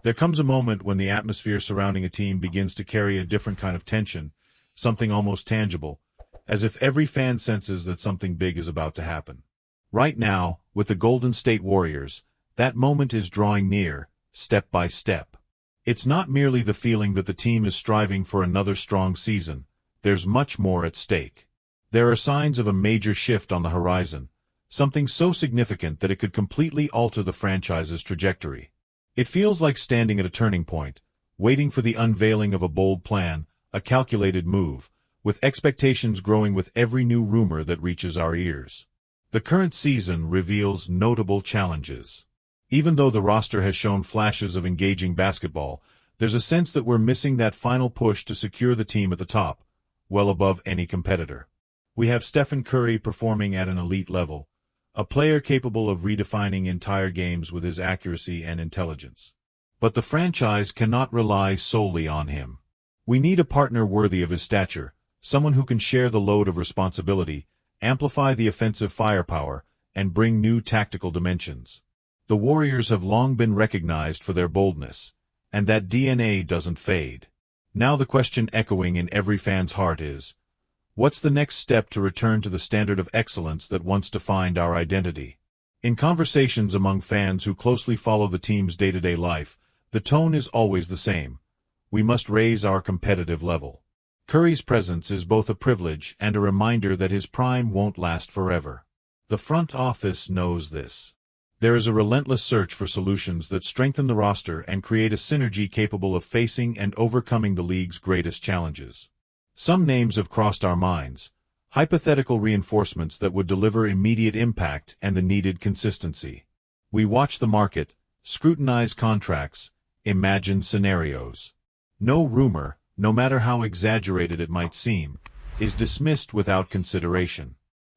There comes a moment when the atmosphere surrounding a team begins to carry a different kind of tension, something almost tangible, as if every fan senses that something big is about to happen. Right now, with the Golden State Warriors, that moment is drawing near, step by step. It's not merely the feeling that the team is striving for another strong season. There's much more at stake. There are signs of a major shift on the horizon, something so significant that it could completely alter the franchise's trajectory. It feels like standing at a turning point, waiting for the unveiling of a bold plan, a calculated move, with expectations growing with every new rumor that reaches our ears. The current season reveals notable challenges. Even though the roster has shown flashes of engaging basketball, there's a sense that we're missing that final push to secure the team at the top, well above any competitor. We have Stephen Curry performing at an elite level, a player capable of redefining entire games with his accuracy and intelligence. But the franchise cannot rely solely on him. We need a partner worthy of his stature, someone who can share the load of responsibility, amplify the offensive firepower, and bring new tactical dimensions. The Warriors have long been recognized for their boldness, and that DNA doesn't fade. Now the question echoing in every fan's heart is, what's the next step to return to the standard of excellence that once defined our identity? In conversations among fans who closely follow the team's day-to-day life, the tone is always the same. We must raise our competitive level. Curry's presence is both a privilege and a reminder that his prime won't last forever. The front office knows this. There is a relentless search for solutions that strengthen the roster and create a synergy capable of facing and overcoming the league's greatest challenges. Some names have crossed our minds, hypothetical reinforcements that would deliver immediate impact and the needed consistency. We watch the market, scrutinize contracts, imagine scenarios. No rumor, no matter how exaggerated it might seem, is dismissed without consideration.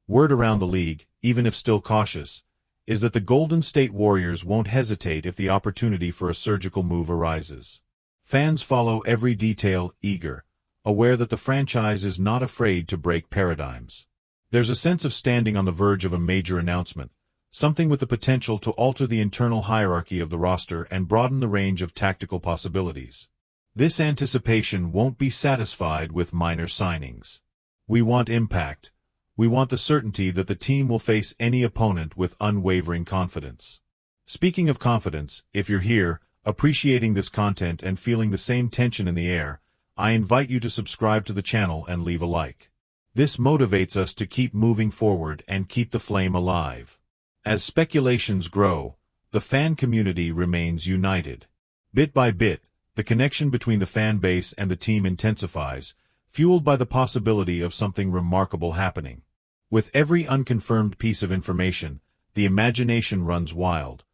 Word around the league, even if still cautious, is that the Golden State Warriors won't hesitate if the opportunity for a surgical move arises. Fans follow every detail, eager, aware that the franchise is not afraid to break paradigms. There's a sense of standing on the verge of a major announcement, something with the potential to alter the internal hierarchy of the roster and broaden the range of tactical possibilities. This anticipation won't be satisfied with minor signings. We want impact. We want the certainty that the team will face any opponent with unwavering confidence. Speaking of confidence, if you're here, appreciating this content and feeling the same tension in the air, I invite you to subscribe to the channel and leave a like. This motivates us to keep moving forward and keep the flame alive. As speculations grow, the fan community remains united. Bit by bit, the connection between the fan base and the team intensifies, fueled by the possibility of something remarkable happening. With every unconfirmed piece of information, the imagination runs wild.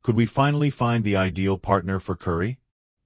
Could we finally find the ideal partner for Curry?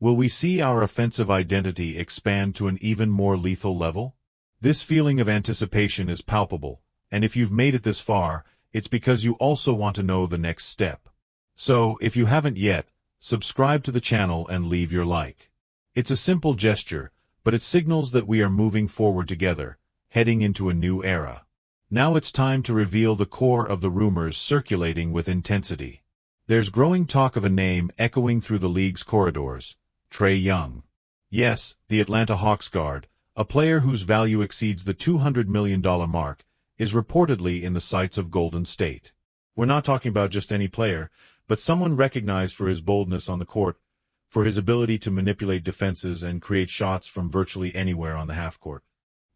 Will we see our offensive identity expand to an even more lethal level? This feeling of anticipation is palpable, and if you've made it this far, it's because you also want to know the next step. So, if you haven't yet, subscribe to the channel and leave your like. It's a simple gesture, but it signals that we are moving forward together, heading into a new era. Now it's time to reveal the core of the rumors circulating with intensity. There's growing talk of a name echoing through the league's corridors, Trae Young. Yes, the Atlanta Hawks guard, a player whose value exceeds the $200 million mark, is reportedly in the sights of Golden State. We're not talking about just any player, but someone recognized for his boldness on the court, for his ability to manipulate defenses and create shots from virtually anywhere on the half-court.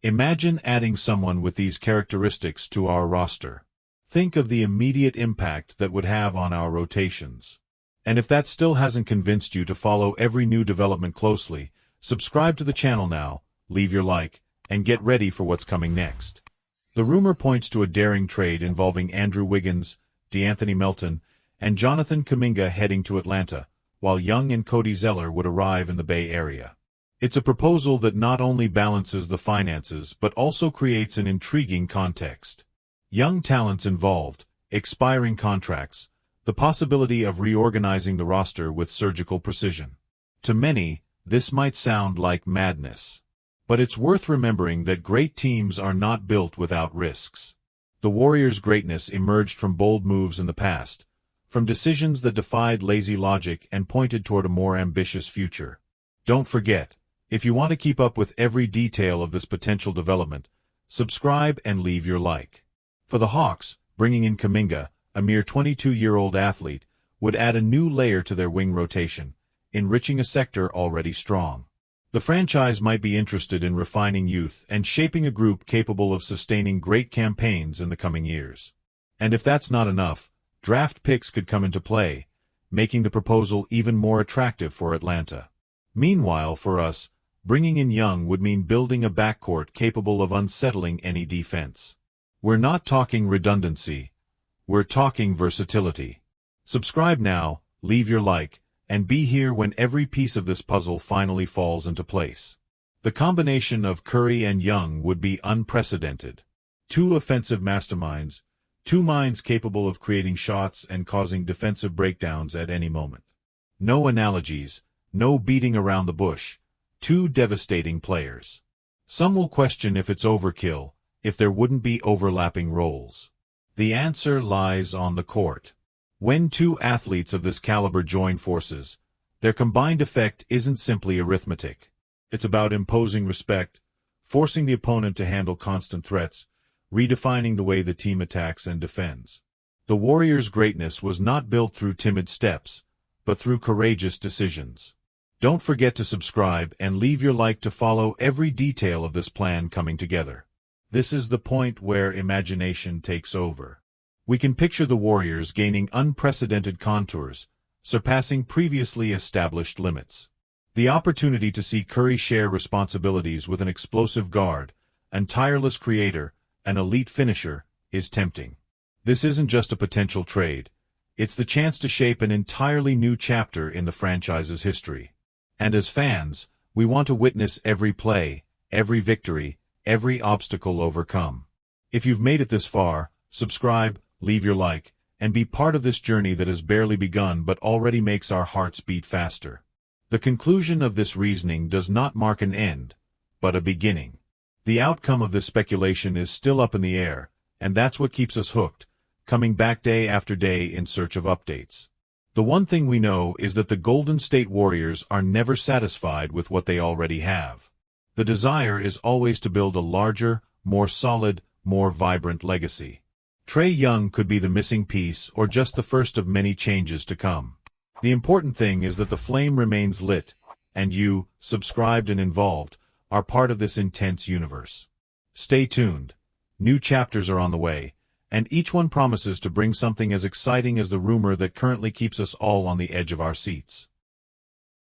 Imagine adding someone with these characteristics to our roster. Think of the immediate impact that would have on our rotations. And if that still hasn't convinced you to follow every new development closely, subscribe to the channel now, leave your like, and get ready for what's coming next. The rumor points to a daring trade involving Andrew Wiggins, DeAnthony Melton, and Jonathan Kuminga heading to Atlanta, while Young and Cody Zeller would arrive in the Bay Area. It's a proposal that not only balances the finances but also creates an intriguing context. Young talents involved, expiring contracts, the possibility of reorganizing the roster with surgical precision. To many, this might sound like madness. But it's worth remembering that great teams are not built without risks. The Warriors' greatness emerged from bold moves in the past, from decisions that defied lazy logic and pointed toward a more ambitious future. Don't forget, if you want to keep up with every detail of this potential development, subscribe and leave your like. For the Hawks, bringing in Kuminga, a mere 22-year-old athlete, would add a new layer to their wing rotation, enriching a sector already strong. The franchise might be interested in refining youth and shaping a group capable of sustaining great campaigns in the coming years. And if that's not enough, draft picks could come into play, making the proposal even more attractive for Atlanta. Meanwhile, for us, bringing in Young would mean building a backcourt capable of unsettling any defense. We're not talking redundancy. We're talking versatility. Subscribe now, leave your like, and be here when every piece of this puzzle finally falls into place. The combination of Curry and Young would be unprecedented. Two offensive masterminds, two minds capable of creating shots and causing defensive breakdowns at any moment. No analogies, no beating around the bush, two devastating players. Some will question if it's overkill, if there wouldn't be overlapping roles. The answer lies on the court. When two athletes of this caliber join forces, their combined effect isn't simply arithmetic. It's about imposing respect, forcing the opponent to handle constant threats, redefining the way the team attacks and defends. The Warriors' greatness was not built through timid steps, but through courageous decisions. Don't forget to subscribe and leave your like to follow every detail of this plan coming together. This is the point where imagination takes over. We can picture the Warriors gaining unprecedented contours, surpassing previously established limits. The opportunity to see Curry share responsibilities with an explosive guard, an tireless creator, an elite finisher, is tempting. This isn't just a potential trade. It's the chance to shape an entirely new chapter in the franchise's history. And as fans, we want to witness every play, every victory, every obstacle overcome. If you've made it this far, subscribe, leave your like, and be part of this journey that has barely begun but already makes our hearts beat faster. The conclusion of this reasoning does not mark an end, but a beginning. The outcome of this speculation is still up in the air, and that's what keeps us hooked, coming back day after day in search of updates. The one thing we know is that the Golden State Warriors are never satisfied with what they already have. The desire is always to build a larger, more solid, more vibrant legacy. Trae Young could be the missing piece or just the first of many changes to come. The important thing is that the flame remains lit, and you, subscribed and involved, are part of this intense universe. Stay tuned. New chapters are on the way, and each one promises to bring something as exciting as the rumor that currently keeps us all on the edge of our seats.